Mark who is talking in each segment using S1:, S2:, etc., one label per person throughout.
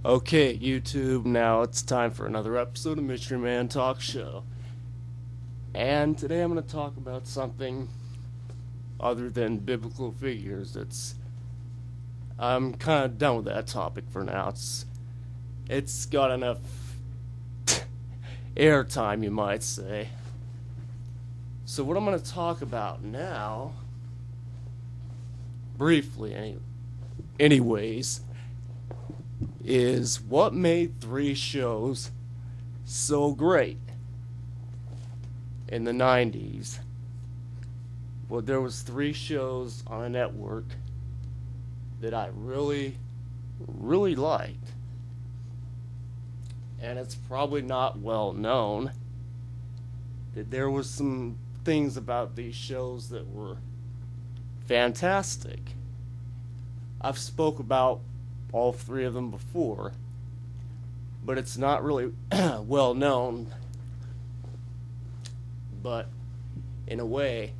S1: Okay, YouTube, now it's time for another episode of MysteryMan Talk Show. And today I'm going to talk about something other than biblical figures. I'm kind of done with that topic for now. It's got enough airtime, you might say. So what I'm going to talk about now, briefly anyways, is what made three shows so great in the 90s. Well, there was three shows on a network that I really liked. And it's probably not well known that there was some things about these shows that were fantastic. I've spoke about all three of them before, but it's not really well known. But in a way,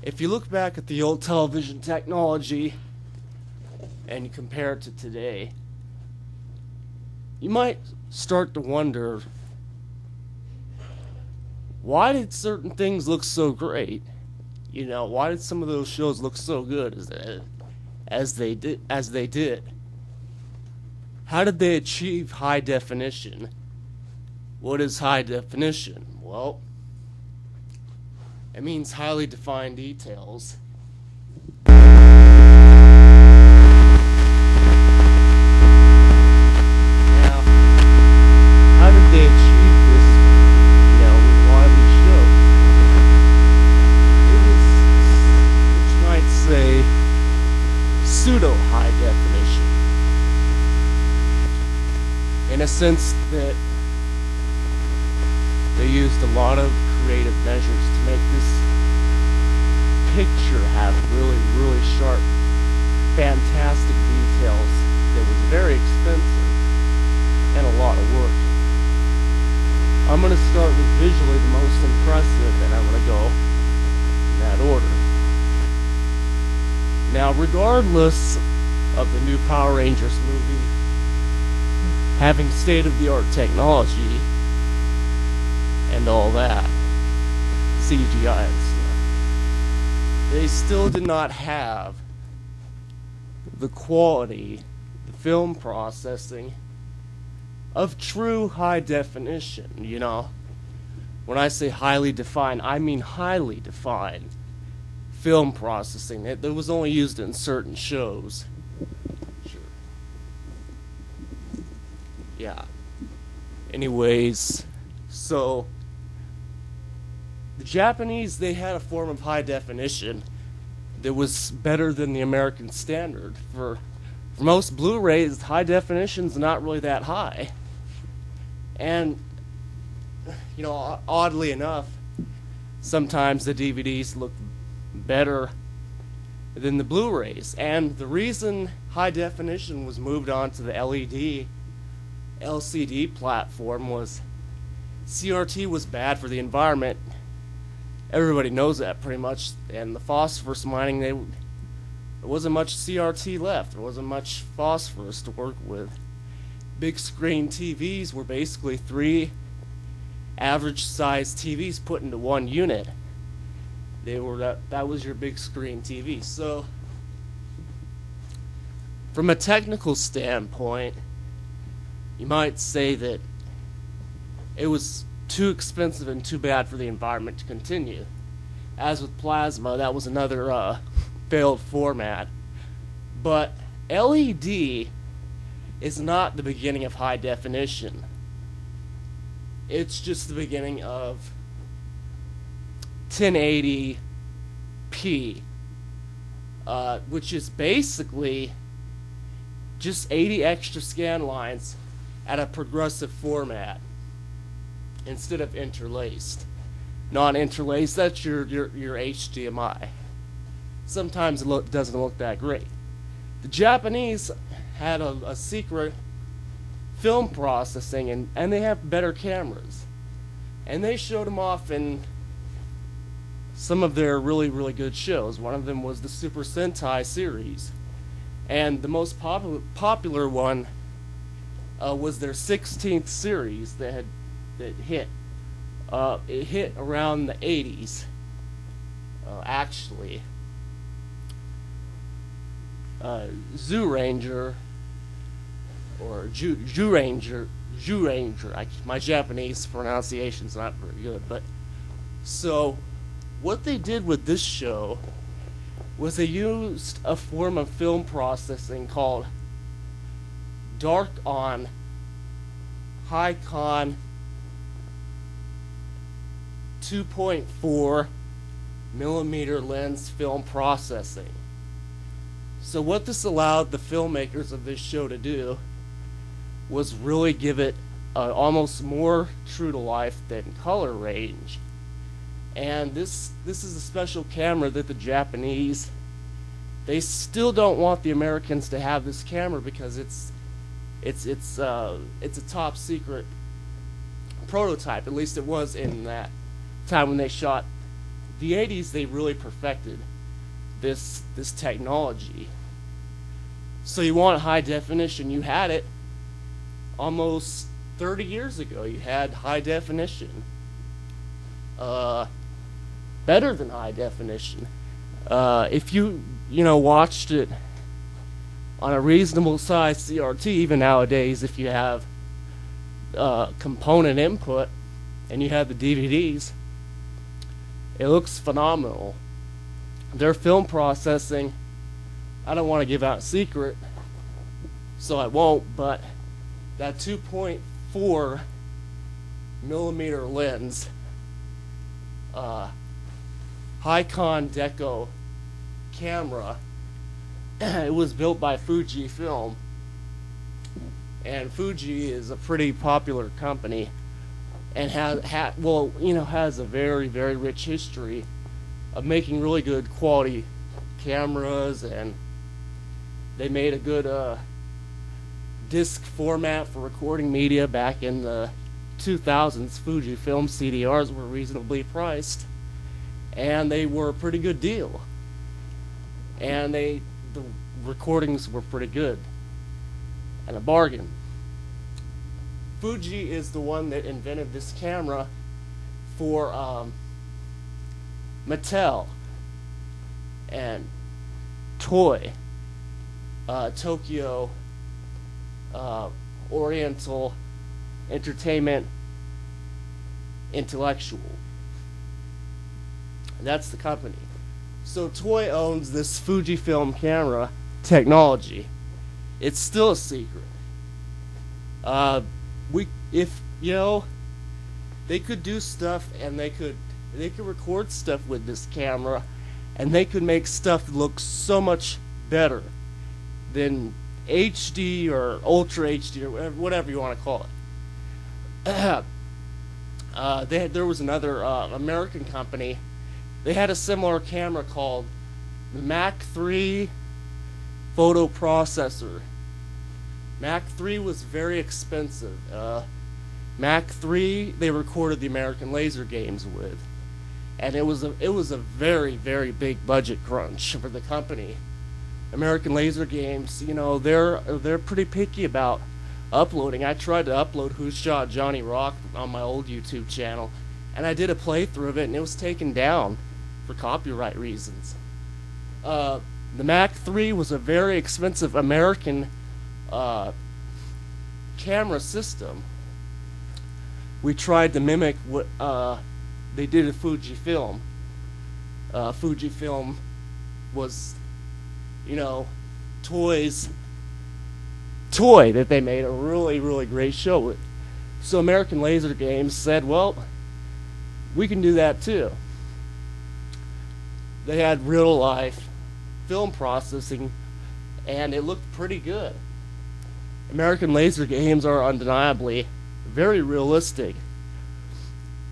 S1: if you look back at the old television technology and you compare it to today, you might start to wonder, why did certain things look so great? You know, why did some of those shows look so good as they did? How did they achieve high definition? What is high definition? Well, it means highly defined details. Now, how did they achieve this, with a lot of these shows? It was, what you might say, pseudo high definition, in a sense that they used a lot of creative measures to make this picture have really sharp, fantastic details that was very expensive and a lot of work. I'm going to start with visually the most impressive, and I'm going to go in that order. Now, regardless of the new Power Rangers movie having state-of-the-art technology and all that, CGI and stuff, they still did not have the quality, the film processing of true high definition. You know, when I say highly defined, I mean highly defined film processing that was only used in certain shows. Sure. Yeah. Anyways, so the Japanese, they had a form of high definition that was better than the American standard. For most Blu-rays, high definition's not really that high. And, oddly enough, sometimes the DVDs look better than the Blu-rays. And the reason high definition was moved on to the LED LCD platform was CRT was bad for the environment. Everybody knows that pretty much. And the phosphorus mining, there wasn't much CRT left. There wasn't much phosphorus to work with. Big screen TVs were basically three average sized TVs put into one unit. That was your big screen TV. So from a technical standpoint, you might say that it was too expensive and too bad for the environment to continue. As with plasma, that was another failed format. But LED is not the beginning of high definition. It's just the beginning of 1080p, which is basically just 80 extra scan lines at a progressive format instead of interlaced. Non-interlaced, that's your HDMI. Sometimes it doesn't look that great. The Japanese had a secret film processing, and they have better cameras. And they showed them off in some of their really good shows. One of them was the Super Sentai series. And the most popular one was their 16th series that hit. It hit around the 80s, actually. Zoo Ranger, or Jew Ranger, my Japanese pronunciation's not very good, but so what they did with this show was they used a form of film processing called dark on high con 2.4 millimeter lens film processing. So what this allowed the filmmakers of this show to do was really give it almost more true to life than color range. And this is a special camera that the Japanese, they still don't want the Americans to have this camera because it's a top secret prototype. At least it was in that time when they shot. The 80s, they really perfected this technology. So you want high definition, you had it almost 30 years ago. You had high definition. Better than high definition. If you watched it on a reasonable size CRT, even nowadays, if you have component input and you have the DVDs, it looks phenomenal. Their film processing, I don't want to give out a secret, so I won't, but that 2.4 millimeter lens, High-Con Deco camera, it was built by Fujifilm, and Fuji is a pretty popular company and has a very, very rich history of making really good quality cameras, and they made a good disc format for recording media back in the 2000s. Fujifilm CDRs were reasonably priced, and they were a pretty good deal, and the recordings were pretty good and a bargain. Fuji is the one that invented this camera for Mattel and Toei, Tokyo Oriental Entertainment Intellectual. That's the company. So Toei owns this Fujifilm camera technology. It's still a secret. They could do stuff, and they could record stuff with this camera, and they could make stuff look so much better than HD or Ultra HD or whatever you want to call it. There was another American company. They had a similar camera called the Mac III photo processor. Mac III was very expensive. Mac III, they recorded the American Laser games with, and it was a very, very big budget crunch for the company. American Laser games, they're pretty picky about uploading. I tried to upload Who Shot Johnny Rock on my old YouTube channel, and I did a playthrough of it, and it was taken down for copyright reasons. The Mac III was a very expensive American camera system. We tried to mimic what they did at Fujifilm. Fujifilm was, Toei's toy that they made a really, really great show with. So American Laser Games said, well, we can do that too. They had real life film processing, and it looked pretty good. American Laser Games are undeniably very realistic.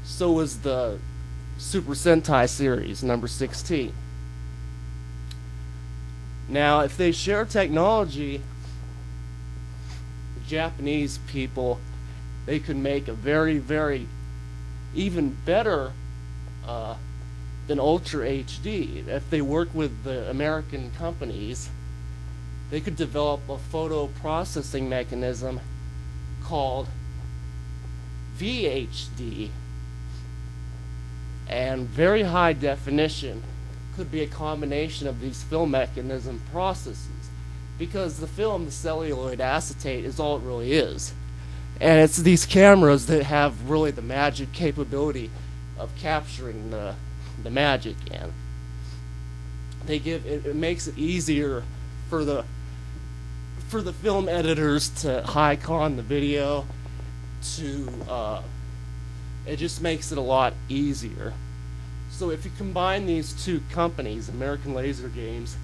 S1: So was the Super Sentai series, number 16. Now, if they share technology, the Japanese people, they could make a very, very even better than Ultra HD. If they work with the American companies, they could develop a photo processing mechanism called VHD, and very high definition could be a combination of these film mechanism processes, because the film, the celluloid acetate, is all it really is. And it's these cameras that have really the magic capability of capturing the magic, and they give it makes it easier for the film editors to high con the video, to it just makes it a lot easier. So if you combine these two companies, American Laser Games,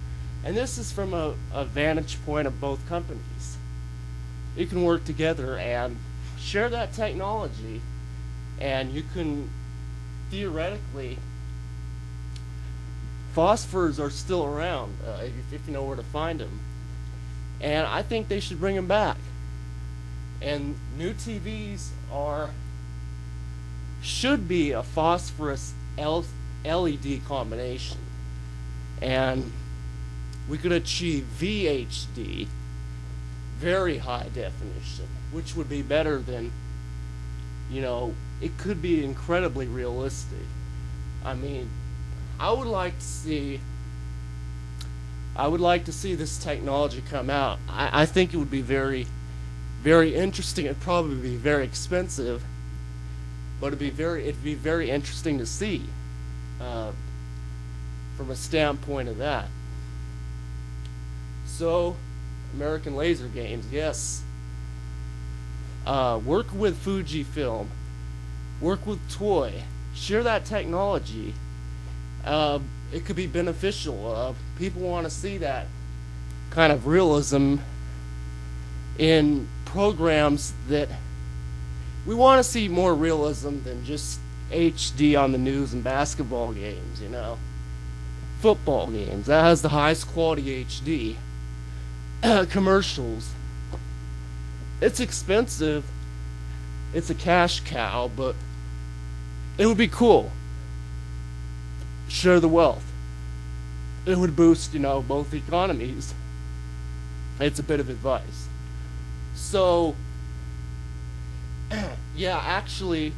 S1: and this is from a vantage point of both companies, you can work together and share that technology, and you can theoretically, phosphors are still around if you know where to find them, and I think they should bring them back. And new TVs should be a phosphorus LED combination, and we could achieve VHD, very high definition, which would be better than, it could be incredibly realistic. I mean, I would like to see this technology come out. I think it would be very, very interesting. It'd probably be very expensive, but it'd be very interesting to see from a standpoint of that. So, American Laser Games, yes. Work with Fujifilm, work with Toy, share that technology. It could be beneficial. People want to see that kind of realism in programs that we want to see more realism than just HD on the news and basketball games, Football games, that has the highest quality HD. Commercials. It's expensive. It's a cash cow, but it would be cool. Share the wealth. It would boost, both economies. It's a bit of advice. So, yeah, actually,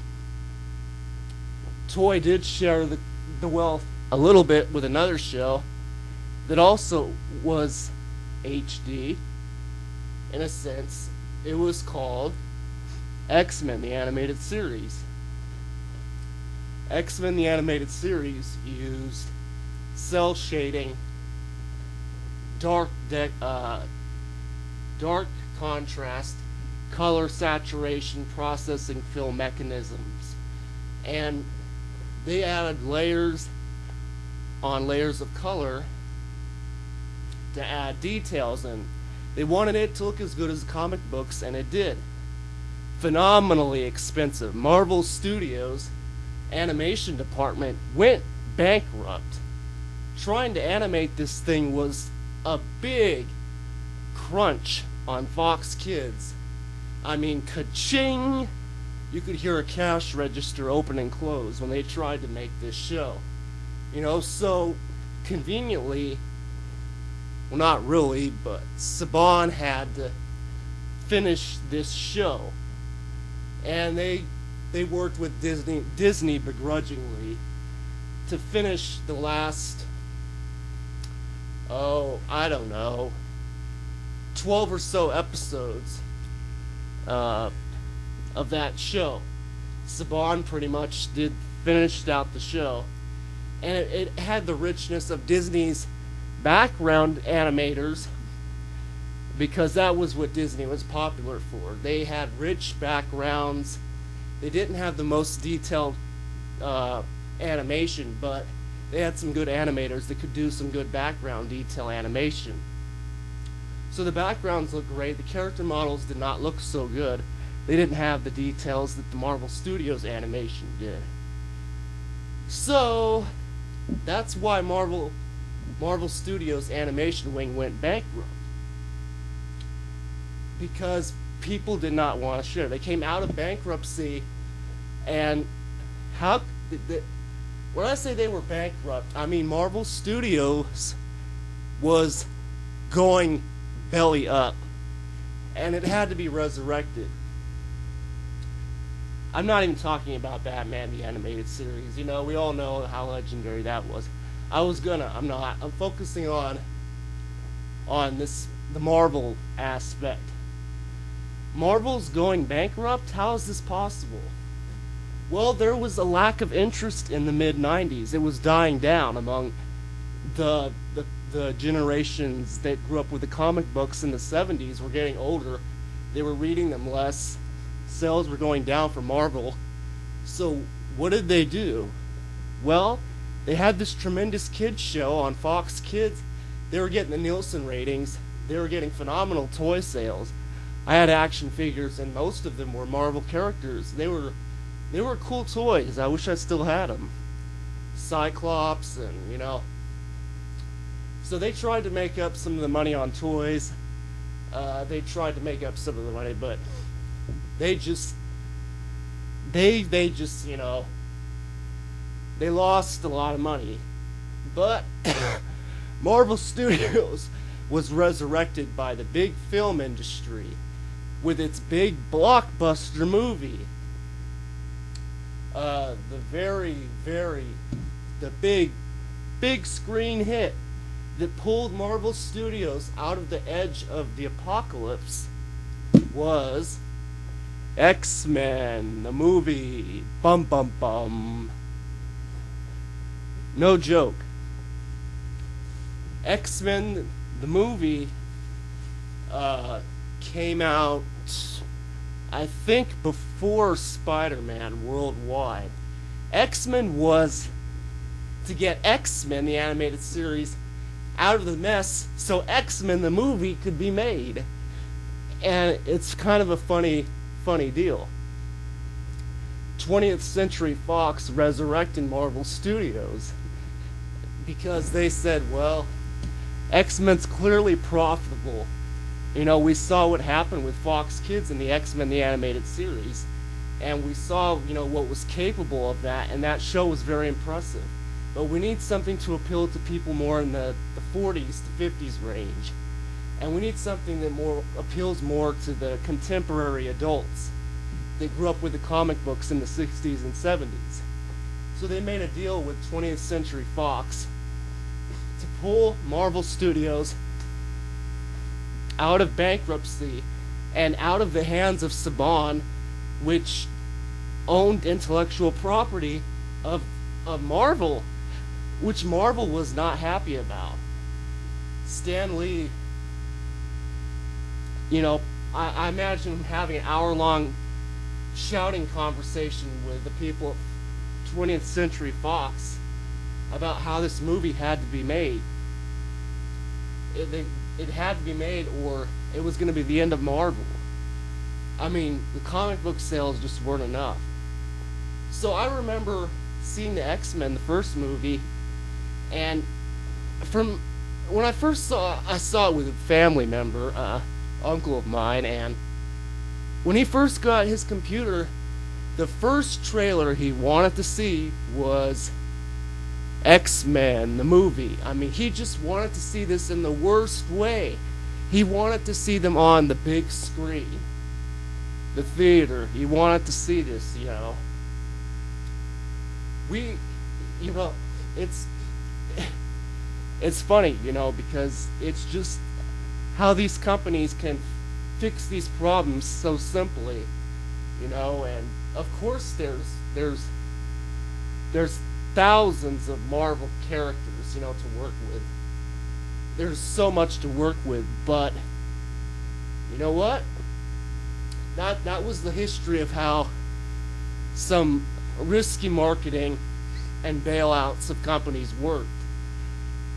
S1: Toy did share the wealth a little bit with another show that also was HD, in a sense. It was called X-Men, the animated series. X-Men, the animated series, used cell shading, dark contrast, color saturation, processing film mechanisms, and they added layers on layers of color to add details, and they wanted it to look as good as the comic books, and it did. Phenomenally expensive. Marvel Studios animation department went bankrupt. Trying to animate this thing was a big crunch on Fox Kids. I mean, ka-ching! You could hear a cash register open and close when they tried to make this show. So conveniently, well, not really, but Saban had to finish this show, and they worked with Disney begrudgingly to finish the last, I don't know, 12 or so episodes of that show. Saban pretty much finished out the show, and it had the richness of Disney's background animators, because that was what Disney was popular for. They had rich backgrounds. They didn't have the most detailed animation, but they had some good animators that could do some good background detail animation. So the backgrounds looked great. The character models did not look so good. They didn't have the details that the Marvel Studios animation did. So that's why Marvel Studios animation wing went bankrupt, because people did not want to share. They came out of bankruptcy, and when I say they were bankrupt, I mean Marvel Studios was going belly up, and it had to be resurrected. I'm not even talking about Batman the animated series. You know, we all know how legendary that was. I'm not. I'm focusing on the Marvel aspect. Marvel's going bankrupt? How is this possible? Well, there was a lack of interest in the mid-90s. It was dying down among the generations that grew up with the comic books in the 70s were getting older. They were reading them less. Sales were going down for Marvel. So what did they do? Well, they had this tremendous kids show on Fox Kids. They were getting the Nielsen ratings. They were getting phenomenal toy sales. I had action figures, and most of them were Marvel characters. They were cool toys. I wish I still had them. Cyclops, and you know. So they tried to make up some of the money on toys. They tried to make up some of the money, but they just you know, they lost a lot of money. But Marvel Studios was resurrected by the big film industry with its big blockbuster movie. The big screen hit that pulled Marvel Studios out of the edge of the apocalypse was X-Men, the movie. Bum bum bum. No joke. X-Men, the movie, came out, I think, before Spider-Man worldwide. X-Men was to get X-Men, the animated series, out of the mess so X-Men, the movie, could be made. And it's kind of a funny deal. 20th Century Fox resurrected Marvel Studios because they said, well, X-Men's clearly profitable. You know, we saw what happened with Fox Kids and the X-Men, the animated series, and we saw, you know, what was capable of that, and that show was very impressive. But we need something to appeal to people more in the 40s to 50s range. And we need something that appeals more to the contemporary adults that grew up with the comic books in the 60s and 70s. So they made a deal with 20th Century Fox to pull Marvel Studios out of bankruptcy and out of the hands of Saban, which owned intellectual property of Marvel, which Marvel was not happy about. Stan Lee, you know, I imagine him having an hour-long shouting conversation with the people of 20th Century Fox about how this movie had to be made. It had to be made, or it was going to be the end of Marvel. I mean, the comic book sales just weren't enough. So I remember seeing the X-Men, the first movie, and from when I first saw it with a family member, uncle of mine, and when he first got his computer, the first trailer he wanted to see was X-Men, the movie. I mean, he just wanted to see this in the worst way. He wanted to see them on the big screen, the theater. He wanted to see this, you know. It's funny, you know, because it's just how these companies can fix these problems so simply, you know. And of course there's thousands of Marvel characters, you know, to work with. There's so much to work with, but you know what? That was the history of how some risky marketing and bailouts of companies worked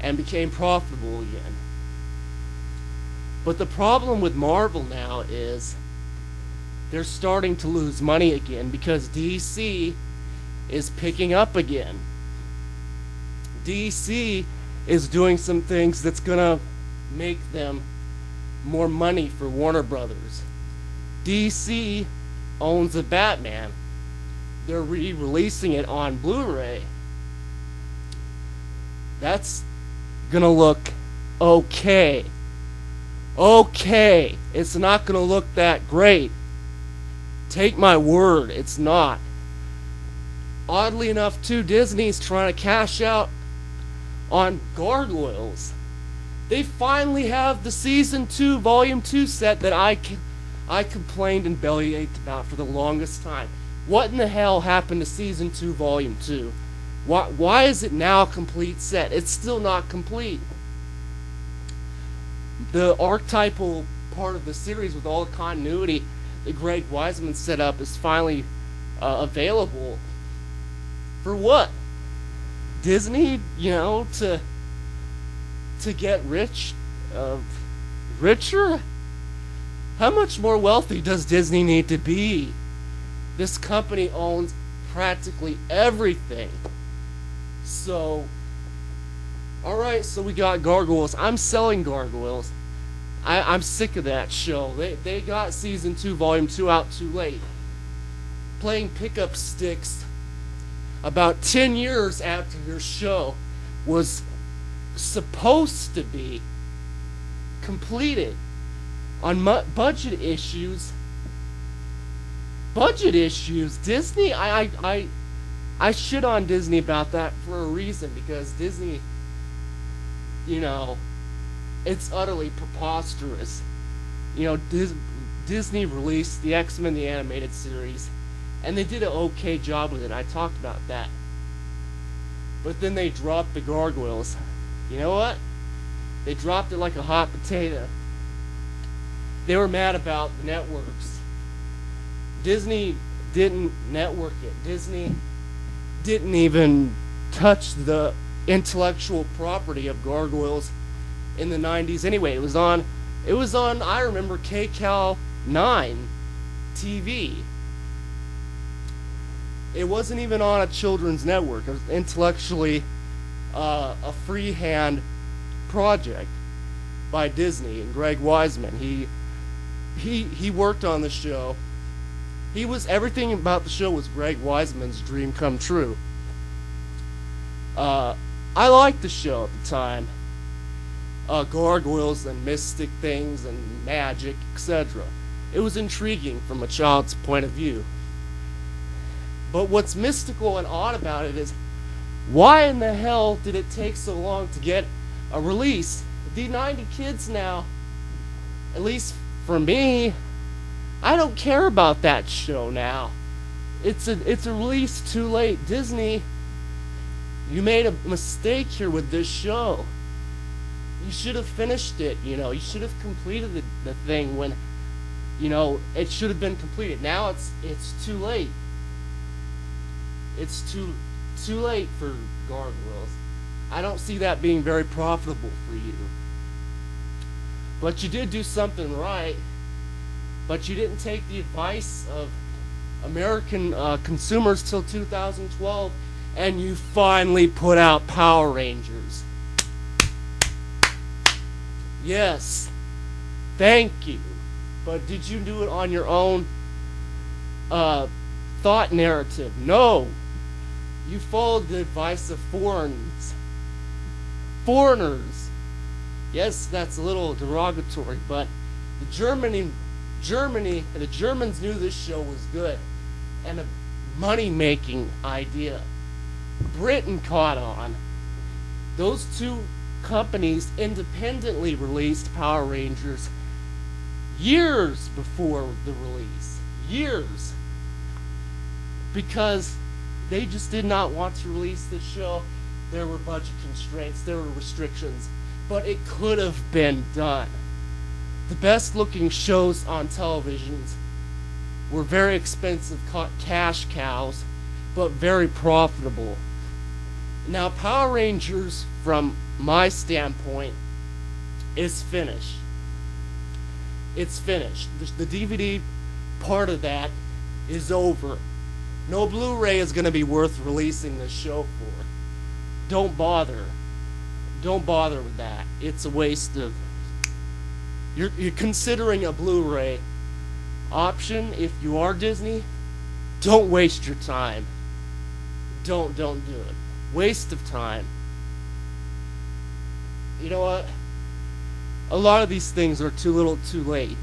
S1: and became profitable again. But the problem with Marvel now is they're starting to lose money again because DC is picking up again. DC is doing some things that's gonna make them more money for Warner Brothers. DC owns a Batman. They're re-releasing it on Blu-ray. That's gonna look okay. Okay, it's not gonna look that great. Take my word, it's not. Oddly enough, too, Disney's trying to cash out on Gargoyles. They finally have the Season 2, Volume 2 set that I complained and bellyached about for the longest time. What in the hell happened to Season 2, Volume 2? Why is it now a complete set? It's still not complete. The archetypal part of the series with all the continuity that Greg Wiseman set up is finally available. For what? Disney, to get richer? How much more wealthy does Disney need to be? This company owns practically everything. So, alright, so we got Gargoyles. I'm selling Gargoyles. I'm sick of that show. They got Season 2, Volume 2 out too late. Playing pickup sticks about 10 years after your show was supposed to be completed. On budget issues, Disney, I shit on Disney about that for a reason, because Disney, it's utterly preposterous. Disney released the X-Men the Animated Series, and they did an okay job with it. I talked about that. But then they dropped the Gargoyles. You know what? They dropped it like a hot potato. They were mad about the networks. Disney didn't network it. Disney didn't even touch the intellectual property of Gargoyles in the 90s anyway. It was on, I remember, KCAL 9 TV. It wasn't even on a children's network. It was intellectually a freehand project by Disney and Greg Wiseman. He worked on the show. Everything about the show was Greg Wiseman's dream come true. I liked the show at the time. Gargoyles and mystic things and magic, etc. It was intriguing from a child's point of view. But what's mystical and odd about it is, why in the hell did it take so long to get a release? The 90 kids now, at least for me, I don't care about that show now. It's a release too late. Disney, you made a mistake here with this show. You should have finished it, You should have completed the thing when, it should have been completed. Now it's too late. It's too late for Gargoyles. I don't see that being very profitable for you. But you did do something right. But you didn't take the advice of American consumers till 2012, and you finally put out Power Rangers. Yes, thank you. But did you do it on your own thought narrative? No. You followed the advice of foreigners. Yes, that's a little derogatory, but the Germans knew this show was good and a money-making idea. Britain caught on. Those two companies independently released Power Rangers years before the release. Years. Because they just did not want to release this show. There were budget constraints, there were restrictions, but it could have been done. The best looking shows on televisions were very expensive cash cows, but very profitable. Now, Power Rangers, from my standpoint, is finished. It's finished. The DVD part of that is over. No Blu-ray is going to be worth releasing this show for. Don't bother. Don't bother with that. It's a waste of... You're considering a Blu-ray option if you are Disney. Don't waste your time. Don't do it. Waste of time. You know what? A lot of these things are too little too late.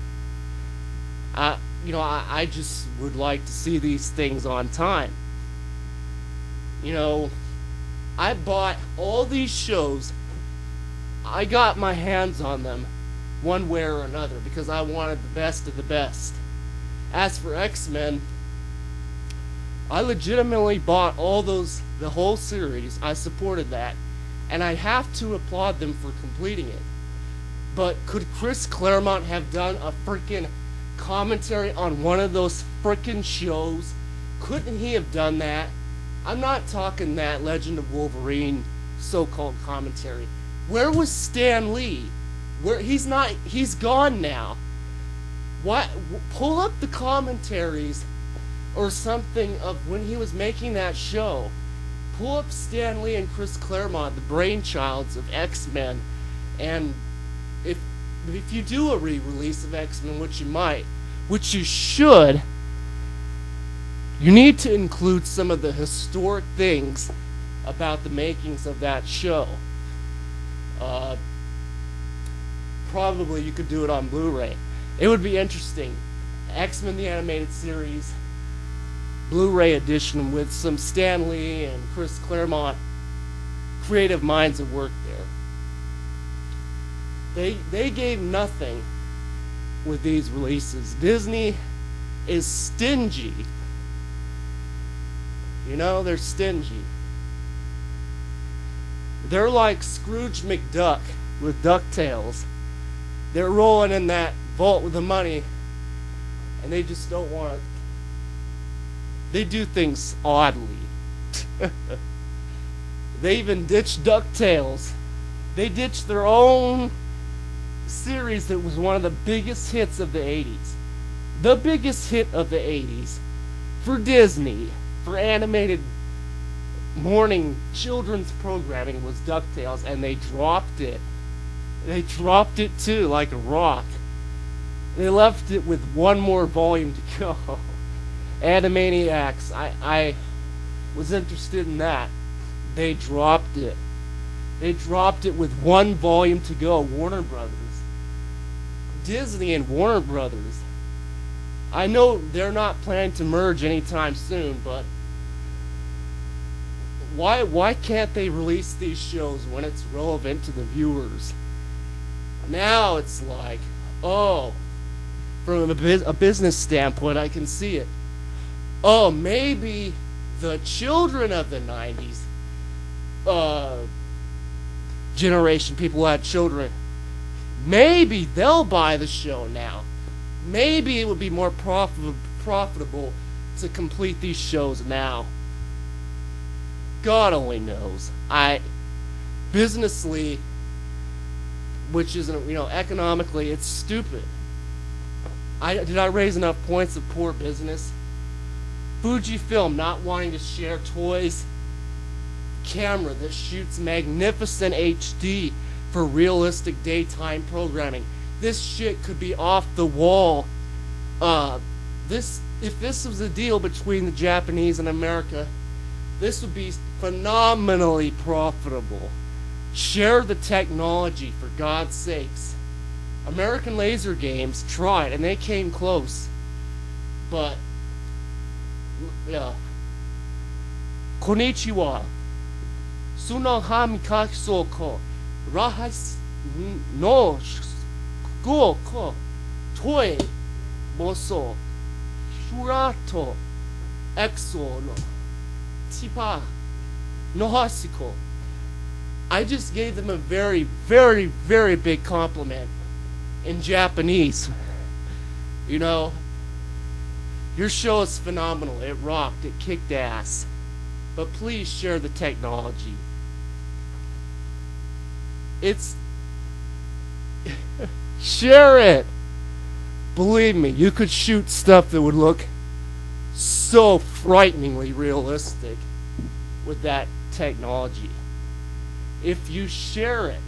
S1: I just would like to see these things on time. I bought all these shows. I got my hands on them one way or another because I wanted the best of the best. As for X-Men, I legitimately bought the whole series. I supported that, and I have to applaud them for completing it. But could Chris Claremont have done a freaking commentary on one of those freaking shows? Couldn't he have done that? I'm not talking that Legend of Wolverine so-called commentary. Where was Stan Lee? He's gone now. What? Pull up the commentaries or something of when he was making that show. Pull up Stan Lee and Chris Claremont, the brainchilds of X-Men, and if you do a re-release of X-Men, which you might, which you should, you need to include some of the historic things about the makings of that show. Probably you could do it on Blu-ray. It would be interesting. X-Men the Animated Series, Blu-ray edition with some Stan Lee and Chris Claremont creative minds at work there. They gave nothing with these releases. Disney is stingy. They're stingy. They're like Scrooge McDuck with DuckTales. They're rolling in that vault with the money, and they just don't want it. They do things oddly. They even ditched DuckTales. They ditched their own series that was one of the biggest hits of the 80s. The biggest hit of the 80s for Disney, for animated morning children's programming, was DuckTales, and they dropped it. They dropped it too, like a rock. They left it with one more volume to go. Animaniacs, I was interested in that. They dropped it. They dropped it with one volume to go. Warner Brothers. Disney and Warner Brothers. I know they're not planning to merge anytime soon, but why can't they release these shows when it's relevant to the viewers? Now it's like, from a business standpoint, I can see it. Maybe the children of the 90s generation, people who had children, maybe they'll buy the show now. Maybe it would be more profitable to complete these shows now. God only knows. Businessly, which isn't, economically, it's stupid. Did I raise enough points of poor business? Fujifilm not wanting to share toys. Camera that shoots magnificent HD for realistic daytime programming. This shit could be off the wall. If this was a deal between the Japanese and America, this would be phenomenally profitable. Share the technology, for God's sakes. American Laser Games tried, and they came close. But, yeah. Konnichiwa. Sunahami kakisoko. Rahas no go ko. Toy boso. Shurato. Exo no. Tipa. Nohasiko. I just gave them a very, very, very big compliment in Japanese. Your show is phenomenal. It rocked. It kicked ass. But please share the technology. Share it. Believe me, you could shoot stuff that would look so frighteningly realistic with that technology. If you share it.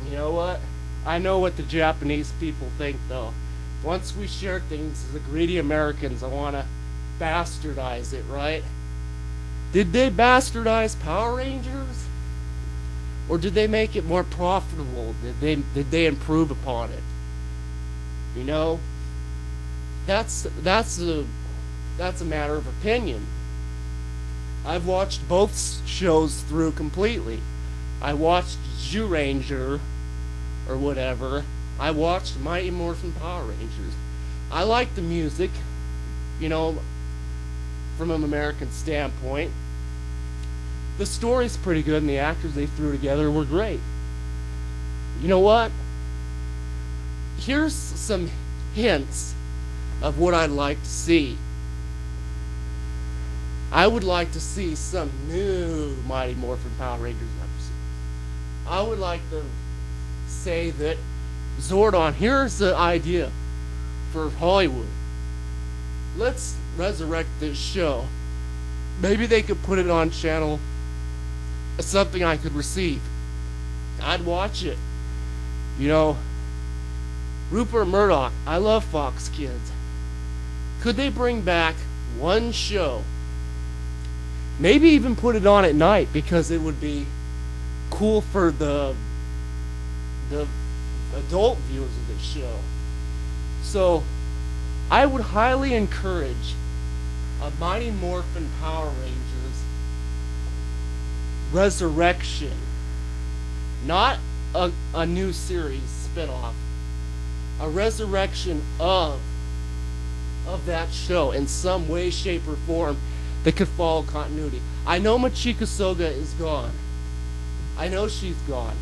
S1: You know what? I know what the Japanese people think, though. Once we share things as the greedy Americans, I want to bastardize it, right? Did they bastardize Power Rangers? Or did they make it more profitable? Did they improve upon it? that's a matter of opinion. I've watched both shows through completely. I watched Ranger or whatever. I watched Mighty Morphin Power Rangers. I like the music, you know, from an American standpoint. The story's pretty good, and the actors they threw together were great. You know what? Here's some hints of what I'd like to see. I would like to see some new Mighty Morphin Power Rangers episodes. I would like to say that Zordon, here's the idea for Hollywood. Let's resurrect this show. Maybe they could put it on channel, something I could receive. I'd watch it. You know, Rupert Murdoch, I love Fox Kids. Could they bring back one show? Maybe even put it on at night, because it would be cool for the adult viewers of this show. So I would highly encourage a Mighty Morphin Power Rangers resurrection. Not a new series spin-off. A resurrection of that show in some way, shape, or form that could follow continuity. I know Machika Soga is gone. I know she's gone.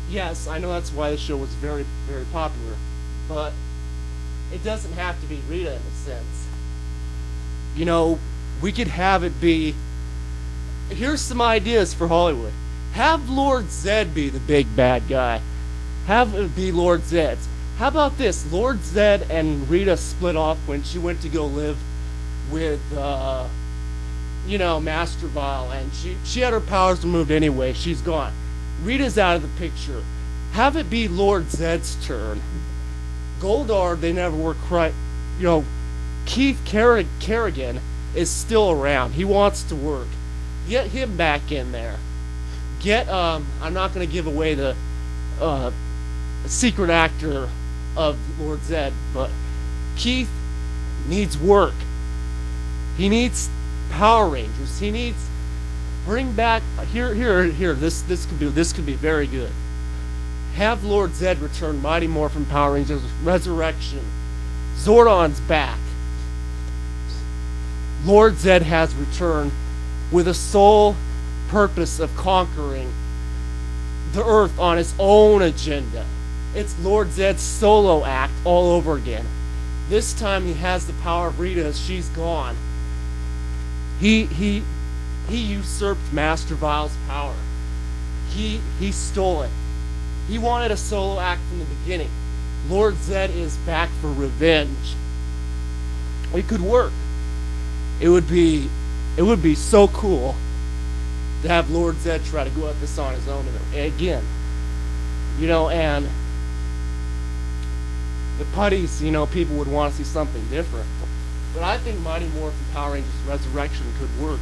S1: Yes, I know that's why the show was very, very popular. But it doesn't have to be Rita in a sense. You know, we could have it be... Here's some ideas for Hollywood. Have Lord Zed be the big bad guy. Have it be Lord Zed's. How about this? Lord Zed and Rita split off when she went to go live with, you know, Master Vile, and she had her powers removed anyway. She's gone. Rita's out of the picture. Have it be Lord Zed's turn. Goldar, they never were quite, you know, Keith Kerrigan is still around. He wants to work. Get him back in there. Get, I'm not going to give away the secret actor of Lord Zed, but Keith needs work. He needs Power Rangers. He needs bring back here. This could be very good. Have Lord Zed return. Mighty Morphin Power Rangers Resurrection. Zordon's back. Lord Zed has returned with a sole purpose of conquering the Earth on his own agenda. It's Lord Zed's solo act all over again. This time he has the power of Rita as she's gone. He usurped Master Vile's power. He stole it. He wanted a solo act from the beginning. Lord Zed is back for revenge. It could work. It would be so cool to have Lord Zed try to go at this on his own again. You know, and the putties, you know, people would want to see something different. But I think Mighty Morphin Power Rangers Resurrection could work.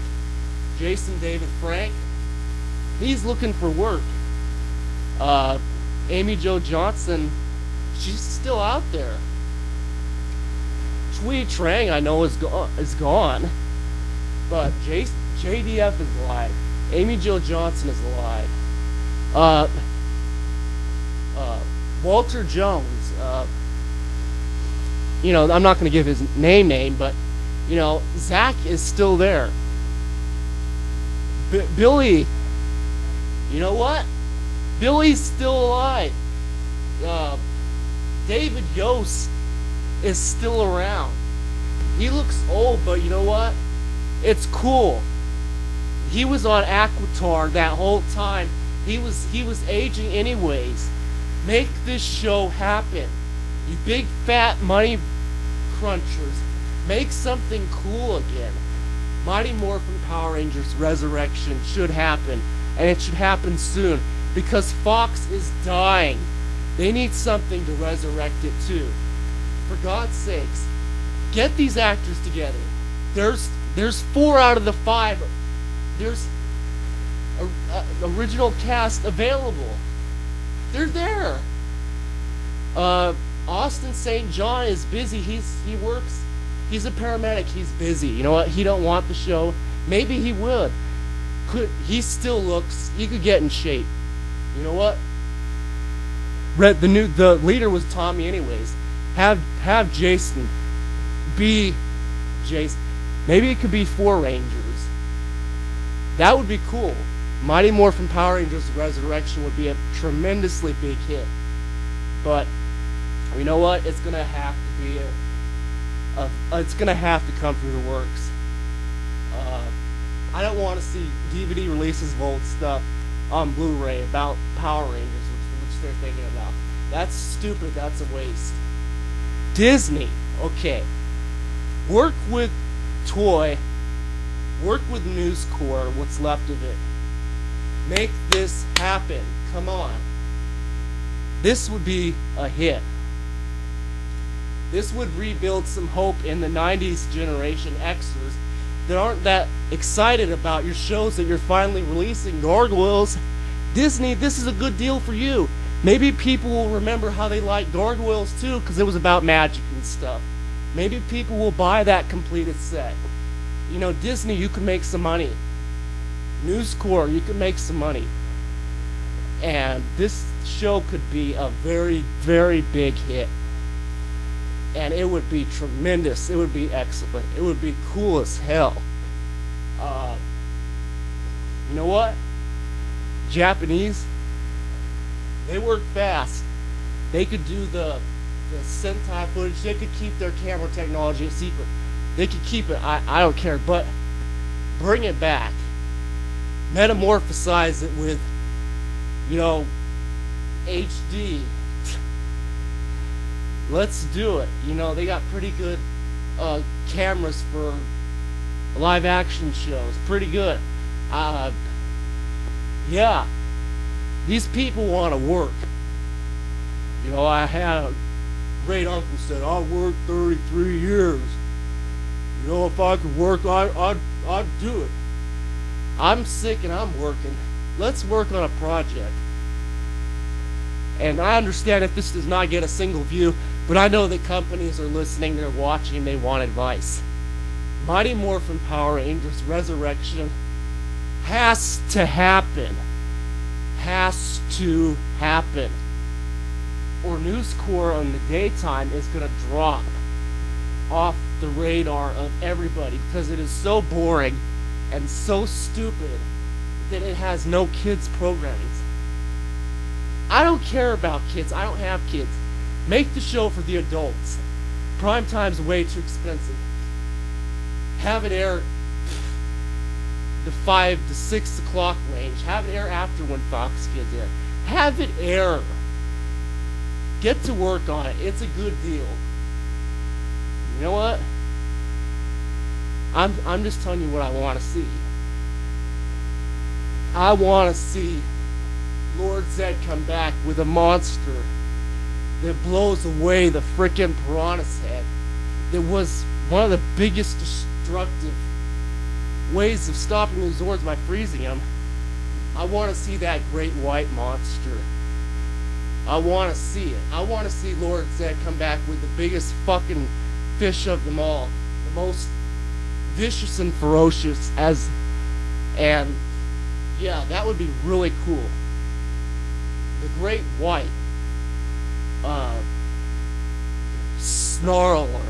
S1: Jason David Frank, he's looking for work. Amy Jo Johnson, she's still out there. Chui Trang, I know, is gone. But JDF is alive. Amy Jo Johnson is alive. Walter Jones, you know, I'm not going to give his name, but, you know, Zach is still there. Billy, you know what? Billy's still alive. David Yost is still around. He looks old, but you know what? It's cool. He was on Aquatar that whole time. He was aging anyways. Make this show happen. You big fat money crunchers. Make something cool again. Mighty Morphin Power Rangers Resurrection should happen. And it should happen soon. Because Fox is dying. They need something to resurrect it too. For God's sakes, get these actors together. There's 4 out of the 5. There's original cast available. They're there. Austin St. John is busy. He works. He's a paramedic. He's busy. You know what? He don't want the show. Maybe he would. He still looks. He could get in shape. You know what? The leader was Tommy anyways. Have Jason be Jason. Maybe it could be 4 Rangers. That would be cool. Mighty Morphin Power Rangers Resurrection would be a tremendously big hit. But you know what? It's gonna have to be it's gonna have to come through the works. I don't want to see DVD releases of old stuff on Blu-ray about Power Rangers, which they're thinking about. That's stupid. That's a waste. Disney, okay. Work with Toy. Work with News Corps, what's left of it. Make this happen. Come on. This would be a hit. This would rebuild some hope in the 90s Generation Xers that aren't that excited about your shows that you're finally releasing. Gargoyles. Disney, this is a good deal for you. Maybe people will remember how they liked Gargoyles too, because it was about magic and stuff. Maybe people will buy that completed set. You know, Disney, you can make some money. News Corps, you can make some money. And this show could be a very, very big hit. And it would be tremendous. It would be excellent. It would be cool as hell. You know what? Japanese, they work fast. They could do the Sentai footage. They could keep their camera technology a secret. They could keep it. I don't care. But bring it back. Metamorphosize it with, you know, HD. Let's do it. You know, they got pretty good cameras for live action shows. Pretty good. Yeah. These people want to work. You know, I had a great uncle said, I worked 33 years. You know, if I could work, I'd do it. I'm sick and I'm working. Let's work on a project. And I understand if this does not get a single view, but I know that companies are listening, they're watching, they want advice. Mighty Morphin Power Rangers Resurrection has to happen. Has to happen. Or News Corps in the daytime is going to drop off the radar of everybody because it is so boring and so stupid that it has no kids programming. I don't care about kids. I don't have kids. Make the show for the adults. Prime time's way too expensive. Have it air the 5 to 6 o'clock range. Have it air after when Fox Kids air. Have it air. Get to work on it. It's a good deal. You know what? I'm just telling you what I want to see. I want to see Lord Zed come back with a monster that blows away the frickin' Piranha's head. That was one of the biggest destructive ways of stopping the Zords by freezing them. I want to see that great white monster. I want to see it. I want to see Lord Zed come back with the biggest fucking fish of them all. The most vicious and ferocious and yeah, that would be really cool. The great white snarler.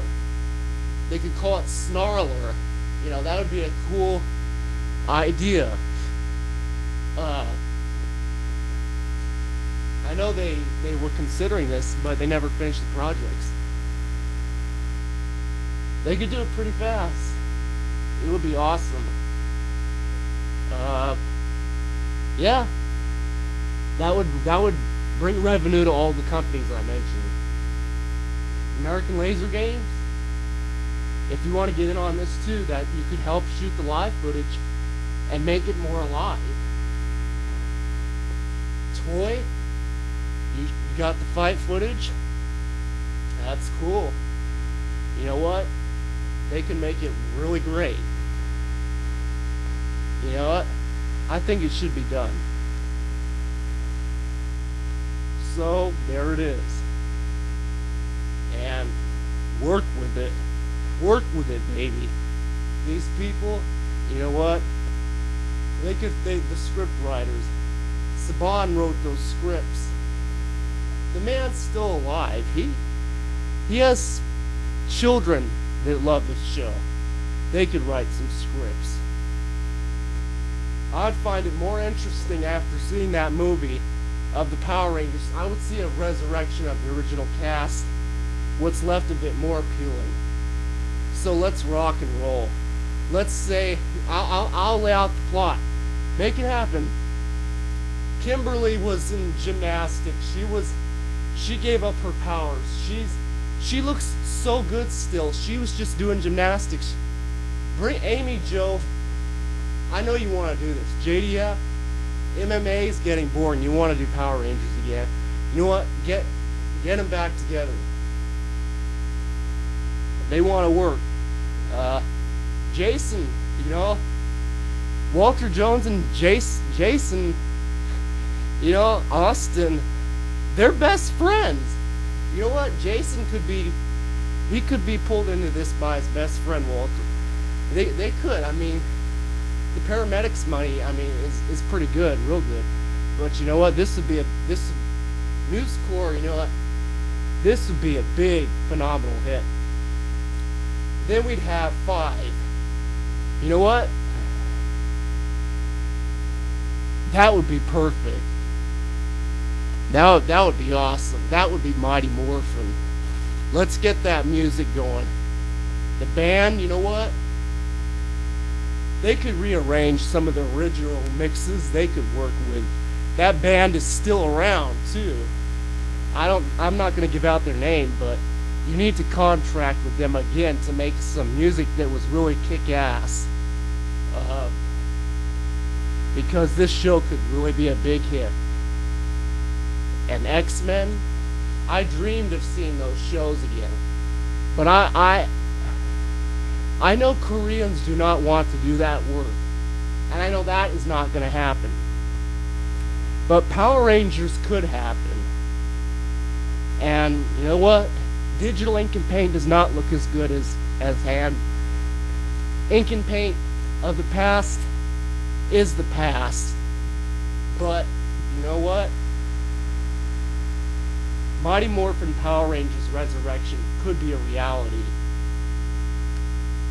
S1: They could call it Snarler. You know, that would be a cool idea. I know they were considering this, but they never finished the projects. They could do it pretty fast. It would be awesome. Yeah. That would bring revenue to all the companies I mentioned. American Laser Games, if you want to get in on this too, that you could help shoot the live footage and make it more alive. Toy, you got the fight footage. That's cool. You know what? They can make it really great. You know what? I think it should be done. So, there it is. and work with it. Work with it, baby. These people, you know what? The script writers. Saban wrote those scripts. The man's still alive. He has children that love this show. They could write some scripts. I'd find it more interesting after seeing that movie of the Power Rangers. I would see a resurrection of the original cast. What's left of it more appealing. So let's rock and roll. Let's say I'll lay out the plot. Make it happen. Kimberly was in gymnastics. She gave up her powers. She looks so good still. She was just doing gymnastics. Bring Amy Jo. I know you want to do this. JDF, MMA is getting boring. You want to do Power Rangers again. You know what? Get them back together. They want to work. Jason, you know, Walter Jones and Jason, you know, Austin, they're best friends. You know what? Jason could be pulled into this by his best friend Walter. They could. I mean, the paramedics money, I mean, is pretty good, real good. But you know what? News Corps, you know what? This would be a big, phenomenal hit. Then we'd have 5. You know what? That would be perfect. That would be awesome. That would be Mighty Morphin. Let's get that music going. The band, you know what? They could rearrange some of the original mixes. They could work with. That band is still around too. I'm not going to give out their name, but you need to contract with them again to make some music that was really kick-ass. Because this show could really be a big hit. And X-Men, I dreamed of seeing those shows again. But I know Koreans do not want to do that work. And I know that is not going to happen. But Power Rangers could happen. And you know what? Digital ink and paint does not look as good as hand. Ink and paint of the past is the past. But you know what? Mighty Morphin Power Rangers Resurrection could be a reality.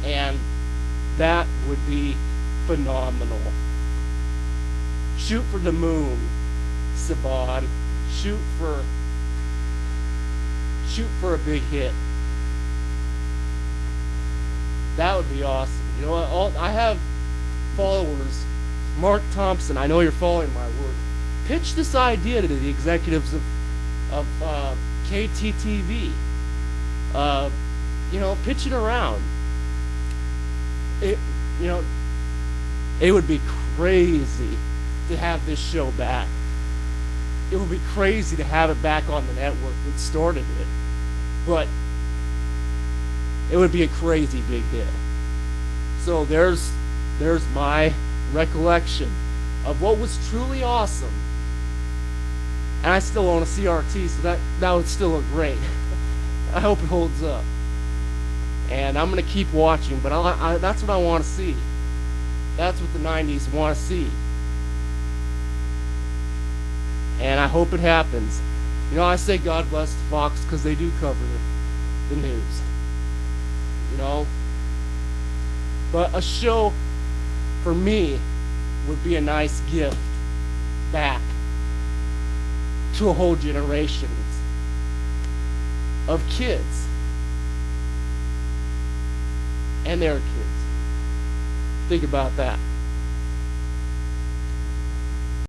S1: And that would be phenomenal. Shoot for the moon, Saban. Shoot for a big hit. That would be awesome. You know what? I have followers. Mark Thompson, I know you're following my work. Pitch this idea to the executives of KTTV. You know, pitch it around. It would be crazy to have this show back. It would be crazy to have it back on the network that started it. But it would be a crazy big hit. So there's my recollection of what was truly awesome. And I still own a CRT, so that would still look great. I hope it holds up. And I'm going to keep watching, but that's what I want to see. That's what the 90s want to see. And I hope it happens. You know, I say God bless the Fox because they do cover the news. You know? But a show, for me, would be a nice gift back to a whole generation of kids and their kids. Think about that.